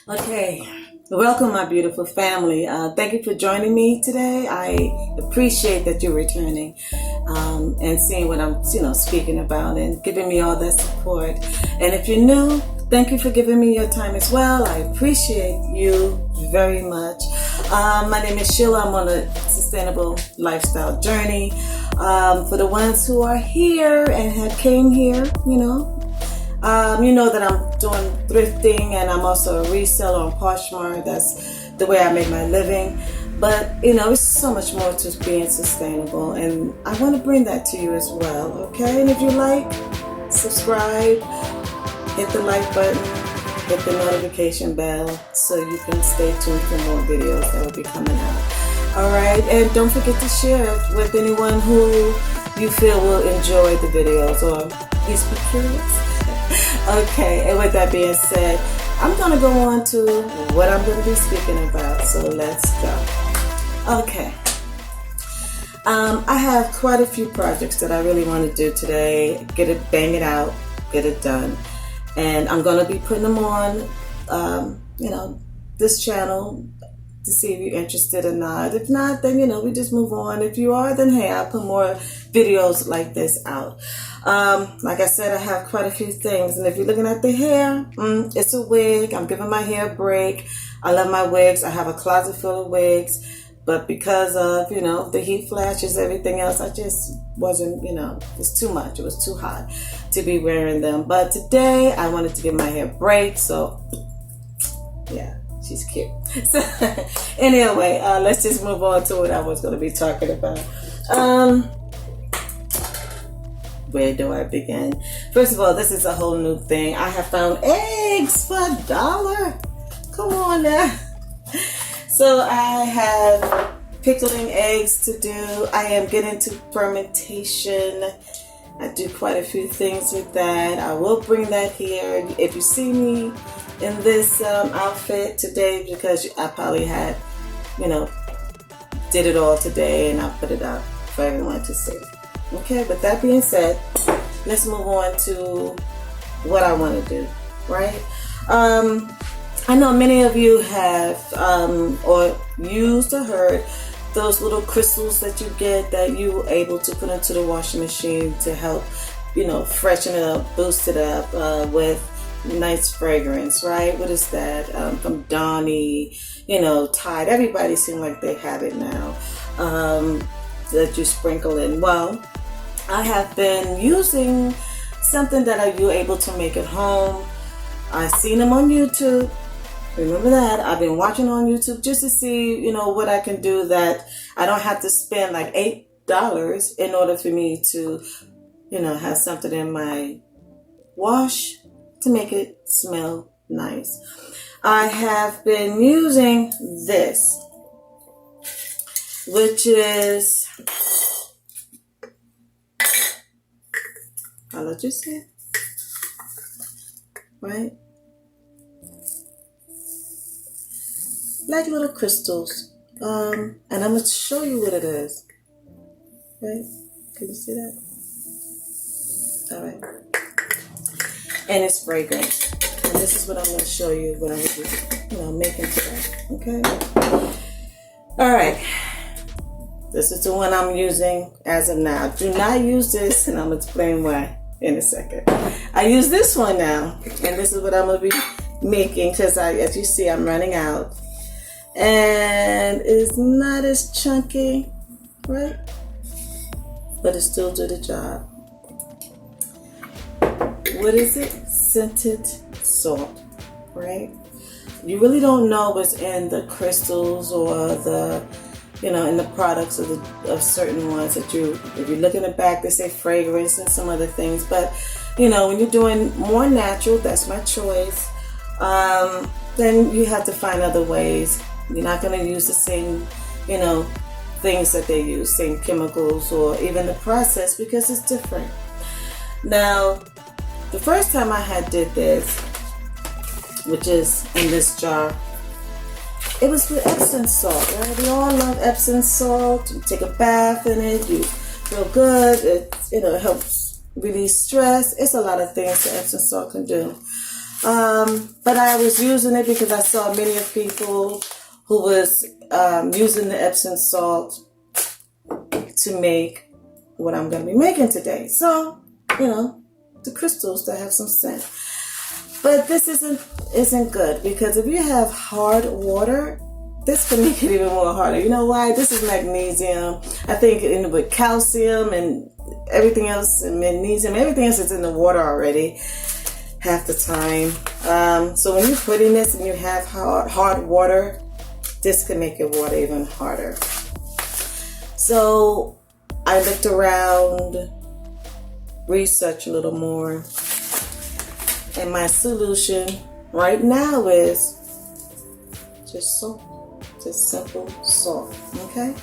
Okay, welcome, my beautiful family. Thank you for joining me today. I appreciate that you're returning and seeing what I'm, speaking about and giving me all that support. And if you're new, thank you for giving me your time as well. I appreciate you very much. My name is Sheila. I'm on a sustainable lifestyle journey. For the ones who are here and have came here, you know that I'm doing thrifting and I'm also a reseller on Poshmark. That's the way I make my living. But, it's so much more to being sustainable. And I want to bring that to you as well, okay? And if you like, subscribe, hit the like button, hit the notification bell so you can stay tuned for more videos that will be coming out. All right? And don't forget to share with anyone who you feel will enjoy the videos or at least be curious. Okay, and with that being said, I'm going to go on to what I'm going to be speaking about, so let's go. Okay, I have quite a few projects that I really want to do today, bang it out, get it done, and I'm going to be putting them on, this channel to see if you're interested or not. If not, then, we just move on. If you are, then hey, I'll put more videos like this out. Like I said, I have quite a few things. And if you're looking at the hair, it's a wig. I'm giving my hair a break. I love my wigs. I have a closet full of wigs. But because of, the heat flashes, everything else, I just wasn't, it's too much. It was too hot to be wearing them. But today, I wanted to give my hair a break. So, yeah. She's cute. So, anyway, let's just move on to what I was going to be talking about. Where do I begin? First of all, this is a whole new thing. I have found eggs for $1. Come on now. So I have pickling eggs to do. I am getting to fermentation. I do quite a few things with that. I will bring that here. If you see me in this outfit today, because I probably had, did it all today and I'll put it out for everyone to see. Okay, but that being said, let's move on to what I want to do, right? I know many of you have or used or heard those little crystals that you get that you're able to put into the washing machine to help, freshen it up, boost it up with nice fragrance, right? What is that? From Donny, Tide. Everybody seems like they have it now that you sprinkle in. Well, I have been using something that you're able to make at home. I've seen them on YouTube. Remember that. I've been watching on YouTube just to see, what I can do that I don't have to spend like $8 in order for me to, have something in my wash to make it smell nice. I have been using this, which is, I'll let you see, right? Like little crystals. And I'm going to show you what it is. Right? Can you see that? All right. And it's fragrant. And this is what I'm going to show you what I'm going to be, making today. Okay? All right. This is the one I'm using as of now. Do not use this, and I'm going to explain why in a second. I use this one now, and this is what I'm going to be making because, as you see, I'm running out. And it's not as chunky, right? But it still do the job. What is it? Scented salt, right? You really don't know what's in the crystals or the, in the products of certain ones that if you look in the back, they say fragrance and some other things. But, when you're doing more natural, that's my choice. Then you have to find other ways. You're not going to use the same, things that they use, same chemicals or even the process because it's different. Now, the first time I did this, which is in this jar, it was with Epsom salt, right? We all love Epsom salt. You take a bath in it, you feel good. It helps release stress. It's a lot of things that Epsom salt can do. But I was using it because I saw many of people who was using the Epsom salt to make what I'm going to be making today. So, the crystals that have some scent. But this isn't good, because if you have hard water, this can make it even more harder. You know why? This is magnesium. I think with calcium and everything else, and magnesium, everything else is in the water already half the time. So when you're putting this and you have hard water, this can make your water even harder. So I looked around, researched a little more, and my solution right now is just salt, just simple salt, okay?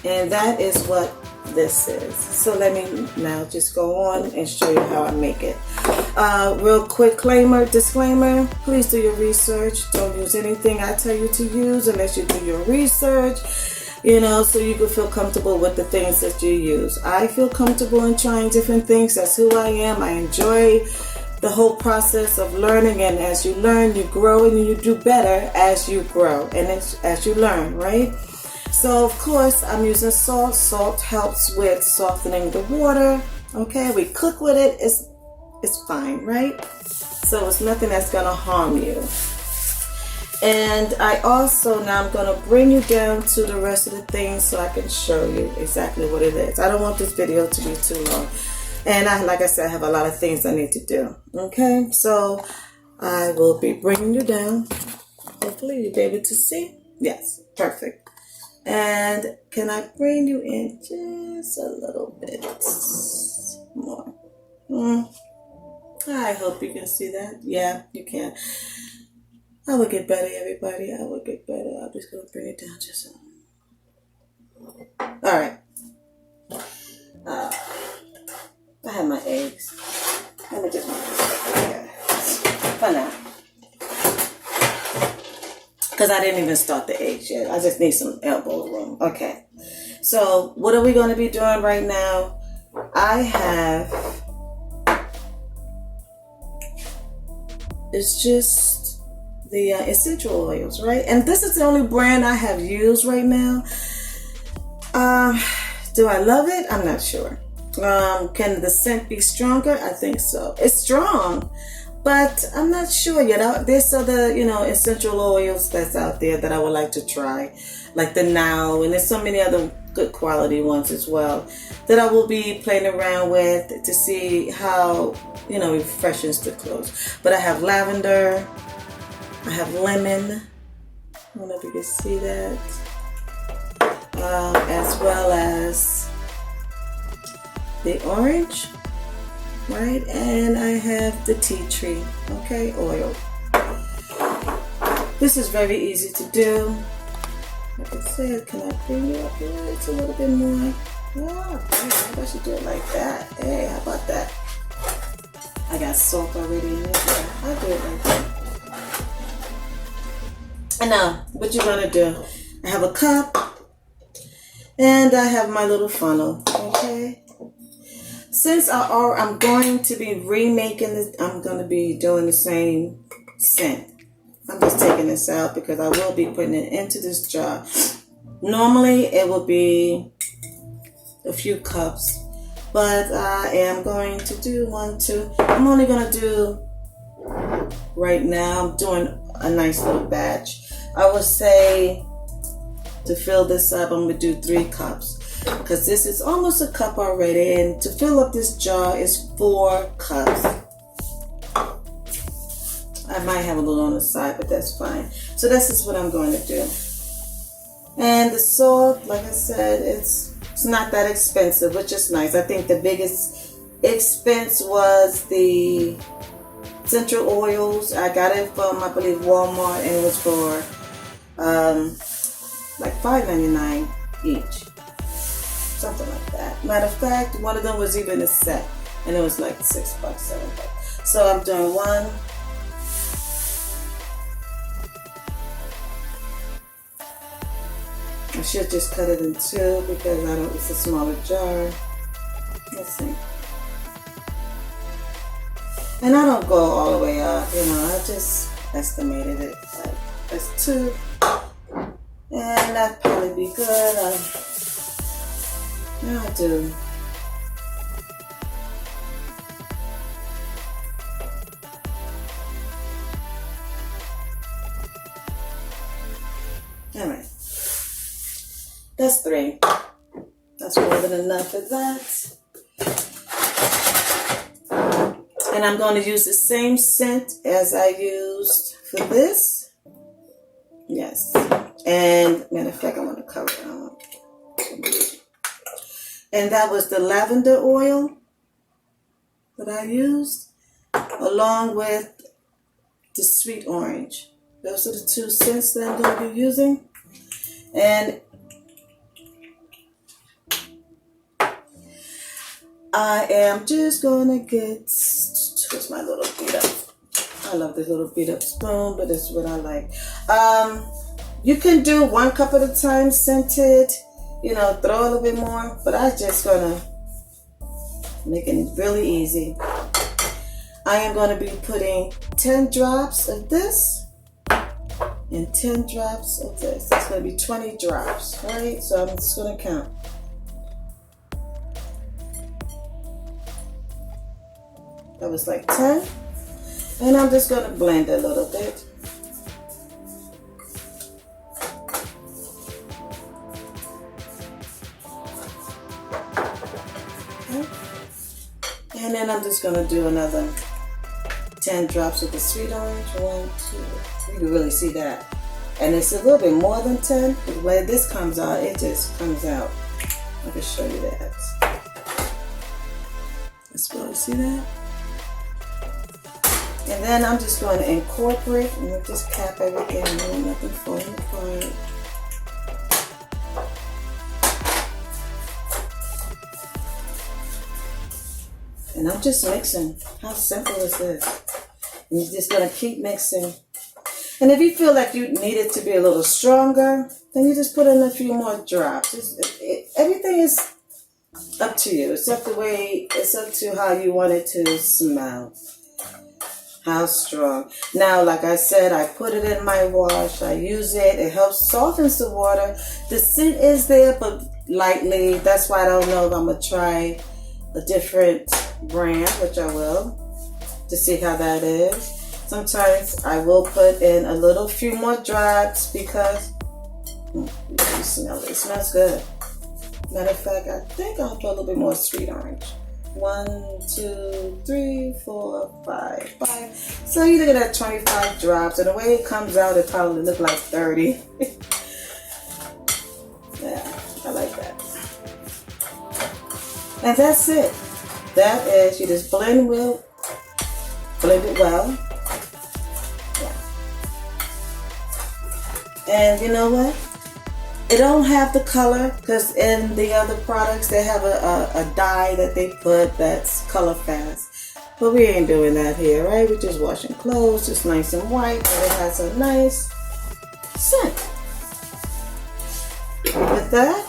And that is what this is. So let me now just go on and show you how I make it. Real quick disclaimer, please do your research. Don't use anything I tell you to use unless you do your research, so you can feel comfortable with the things that you use. I feel comfortable in trying different things. That's who I am. I enjoy the whole process of learning, and as you learn, you grow, and you do better as you grow and as you learn, right? So of course I'm using salt. Salt helps with softening the water. Okay, we cook with it. It's fine, right? So it's nothing that's gonna harm you. And I also, now I'm gonna bring you down to the rest of the things so I can show you exactly what it is. I don't want this video to be too long. And like I said, I have a lot of things I need to do. Okay, so I will be bringing you down. Hopefully you'll be able to see. Yes, perfect. And can I bring you in just a little bit more? I hope you can see that. Yeah, you can. I will get better, everybody. I will get better. I'm just going to bring it down just a little. All right. I have my eggs. Let me just for now. Because I didn't even start the eggs yet. I just need some elbow room. Okay. So what are we going to be doing right now? It's just the essential oils, right? And this is the only brand I have used right now. Do I love it? I'm not sure. Can the scent be stronger? I think so. It's strong, but I'm not sure yet. There's other, essential oils that's out there that I would like to try, like the Now, and there's so many other good quality ones as well that I will be playing around with to see how, refreshes the clothes. But I have lavender, I have lemon. I don't know if you can see that, as well as the orange, right? And I have the tea tree, okay, oil. This is very easy to do. Like I said, can I bring you up here? It's a little bit more. Oh, maybe I should do it like that. Hey, how about that? I got salt already in it. Yeah, I'll do it like that. And now, what you're gonna do? I have a cup, and I have my little funnel, okay? Since I'm going to be remaking this, I'm going to be doing the same scent. I'm just taking this out because I will be putting it into this jar. Normally it will be a few cups, but I am going to do 1, 2. I'm only going to do, right now, I'm doing a nice little batch. I would say to fill this up, I'm going to do 3 cups. Because this is almost a cup already, and to fill up this jar is 4 cups. I might have a little on the side, but that's fine. So this is what I'm going to do. And the salt, like I said, it's not that expensive, which is nice. I think the biggest expense was the essential oils. I got it from, I believe, Walmart, and it was for like $5.99 each. Something like that. Matter of fact, one of them was even a set, and it was like $6, $7. So I'm doing 1. I should just cut it in 2 because it's a smaller jar. Let's see. And I don't go all the way up, you know, I just estimated it like that's 2. And that'd probably be good. I'll do. Alright. That's 3. That's more than enough for that. And I'm going to use the same scent as I used for this. Yes. And matter of fact, I want to cover it. And that was the lavender oil that I used, along with the sweet orange. Those are the 2 scents that I'm going to be using. And I am just going to get, where's my little beat up? I love this little beat up spoon, but that's what I like. You can do 1 cup at a time scented, you know, throw a little bit more, but I'm just going to make it really easy. I am going to be putting 10 drops of this and 10 drops of this. That's going to be 20 drops, right? So I'm just going to count. That was like 10. And I'm just going to blend it a little bit. Okay. And then I'm just going to do another 10 drops of the sweet orange. 1, 2, you can really see that. And it's a little bit more than 10. When this comes out, it just comes out. I can show you that. Let's really see that. And then I'm just going to incorporate and just cap everything, really nothing falling apart. And I'm just mixing. How simple is this? And you're just going to keep mixing. And if you feel like you need it to be a little stronger, then you just put in a few more drops. Everything is up to you. It's up to how you want it to smell. How strong. Now, like I said, I put it in my wash. I use it. It helps softens the water. The scent is there, but lightly. That's why I don't know if I'm going to try a different brand, which I will, to see how that is. Sometimes I will put in a few more drops because you smell it. It smells good. Matter of fact, I think I'll put a little bit more sweet orange. 1, 2, 3, 4, 5. So you look at that 25 drops, and the way it comes out, it probably look like 30. Yeah, I like that. And that's it. That is, you just blend it well. Yeah. And you know what? It don't have the color, because in the other products they have a dye that they put that's color fast. But we ain't doing that here, right? We're just washing clothes, just nice and white, but it has a nice scent. With that,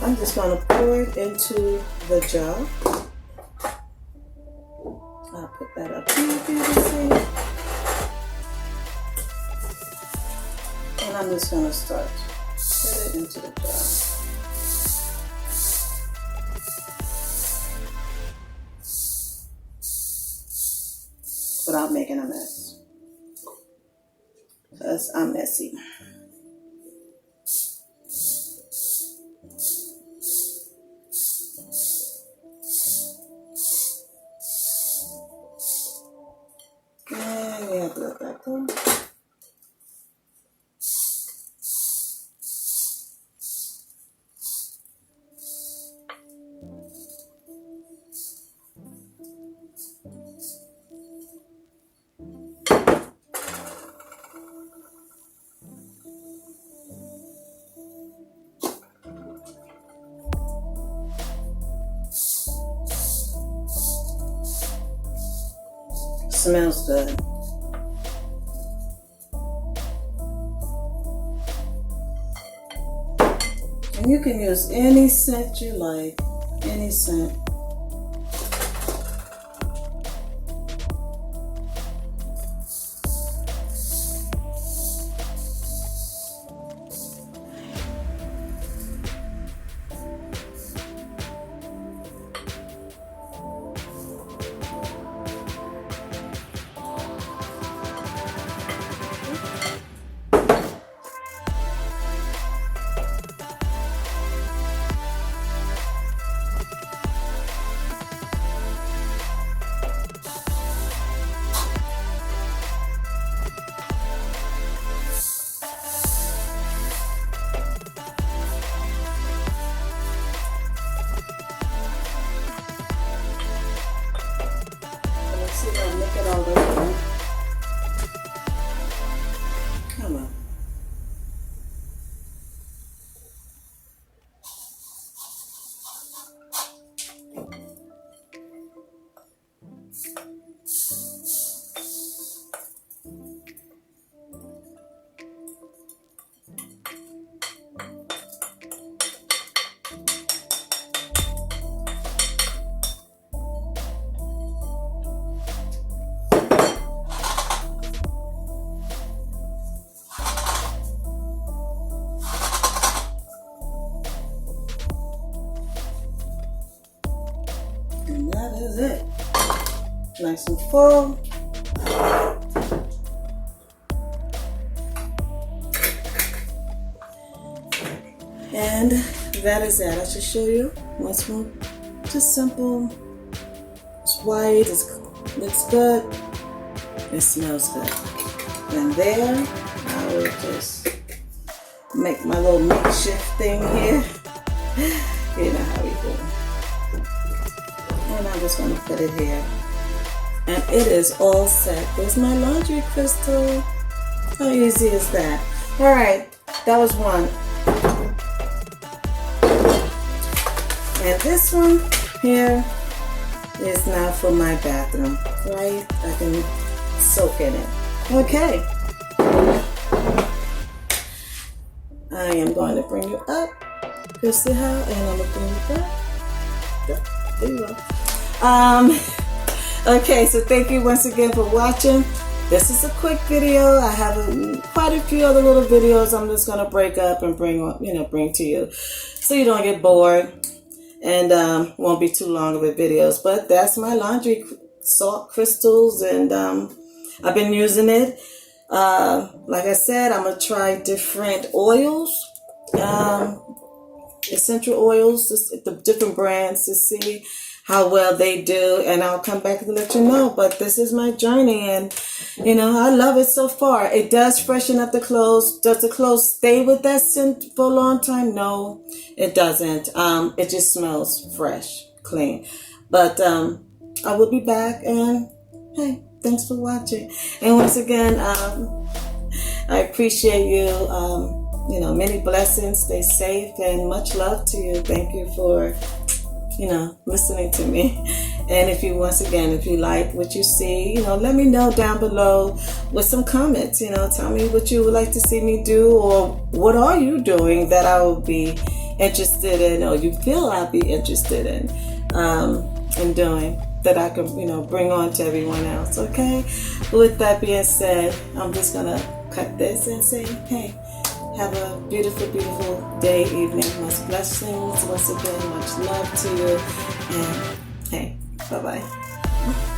I'm just going to pour it into the jar. I'll put that up here for you to see. And I'm just going to start put it into the jar. Without making a mess, because I'm messy. And we have to let that go. Smells good. And you can use any scent you like, any scent. is it. Nice and full. And that is that. I should show you once more. Just simple. It's white. It looks good. It smells good. And there, I will just make my little makeshift thing here. You know how we do. And I'm just going to put it here. And it is all set. There's my laundry crystal. How easy is that? All right, that was one. And this one here is now for my bathroom, right? I can soak in it. Okay. I am going to bring you up. You see how? And I'm going to bring you back. There you go. Okay, so thank you once again for watching. This is a quick video. I have quite a few other little videos I'm just going to break up and bring to you, so you don't get bored. And won't be too long of a videos, but that's my laundry salt crystals, and I've been using it. Like I said, I'm gonna try different oils, essential oils, the different brands, to see how well they do, and I'll come back and let you know. But this is my journey, and I love it so far. It does freshen up the clothes. Does the clothes stay with that scent for a long time? No, it doesn't. It just smells fresh, clean. But I will be back, and hey, thanks for watching. And once again, I appreciate you. Many blessings. Stay safe, and much love to you. Thank you for listening to me. And if you like what you see, let me know down below with some comments. Tell me what you would like to see me do, or what are you doing that I will be interested in, or you feel I'll be interested in doing, that I can bring on to everyone else. Okay, with that being said, I'm just gonna cut this and say, hey, have a beautiful, beautiful day, evening. Much blessings once again, much love to you, and hey, bye-bye.